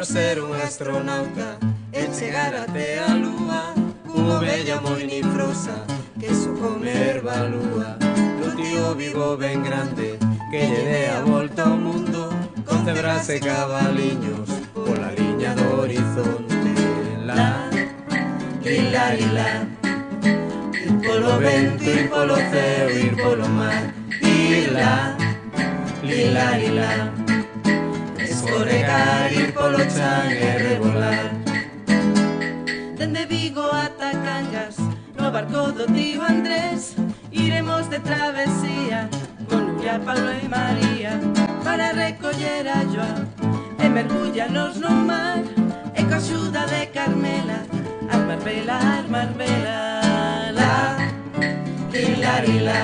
ser un astronauta e chegar até a lúa, unha ovella moi nifrosa que só come erva lúa. No tío vivo ben grande que lle dé a volta ao mundo, con cebras e cabaliños pola liña do horizonte. La, lila, lila, ir polo vento, ir polo ceo, ir polo mar. Lila, lila, lila, escorregar, ir polo chan e rebolar. Dende Vigo ata Cangas, no barco do tío Andrés, iremos de travesía con Luia, Pablo e María, para recoller a Joan e mergullanos no mar, e coa axuda de Carmela armar vela, armar vela. La, lila, lila,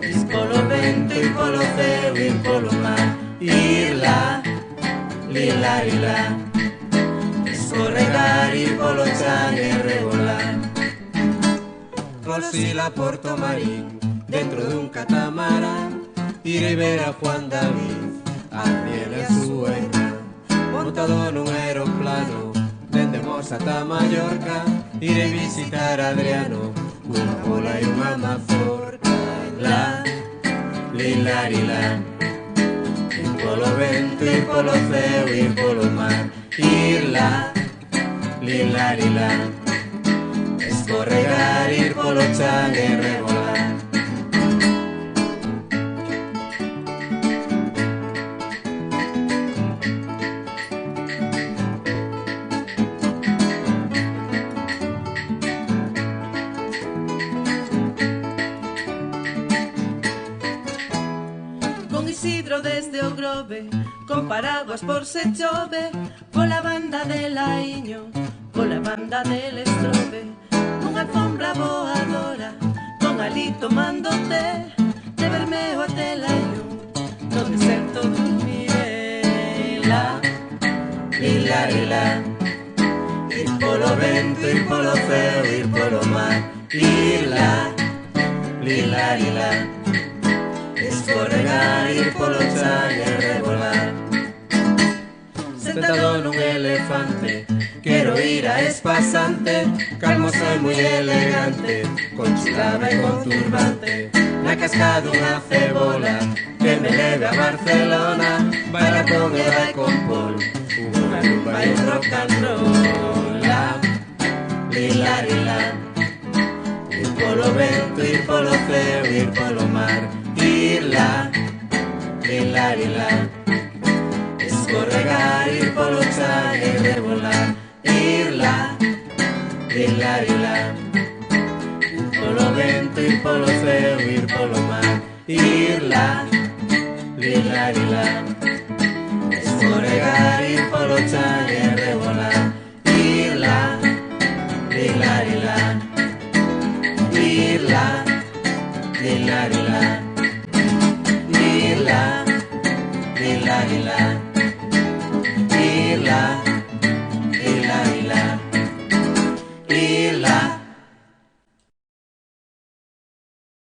ir polo vento, ir polo ceo, ir polo mar. Ir la, lila, lila, escorregar, ir polo chan e rebolar. Rosila Porto Marín, dentro dun catamarán, irei ver a Juan David, a Daniel e a súa irmá. Montado nun aeroplano, dende Mos ata Mallorca, irei visitar a Adriano, unha bola e unha mazorca. La, lila, lila, ir polo vento, ir polo ceo, ir polo mar. Ir la, lila, lila, escorregar, ir polo chan e rebolar. Con Isidro desde o Grove, con paraguas por se chove, pola banda de Laiño, pola banda del Estrobe, con alfombra voadora, con Ali tomando té, de Bermeo até Laiño, no deserto dormiré. La, Lila, lila, ir polo vento, ir polo ceo, ir polo mar. Ir la, lila, lila, escorregar, ir polo chan e rebolar. Sentado nun elefante, quero ir a Espasante, calmoso e moi elegante, con chulaba e con turbante. Na casca dunha cebola, que me leve a Barcelona, baratón e vai con pol, unha rumba e un rock and roll. La, lila, lila, ir polo vento, ir polo ceo, ir polo mar. Ir la, lila, lila, escorregar, ir polo chan e rebolar. Ir la, lila, lila, ir polo vento, ir polo ceo, ir polo mar. Ir la, lila, lila, escorregar, ir polo chan e rebolar. Ir la, lila, lila, ir la, lila, lila, ir la, lila, lila, ir la.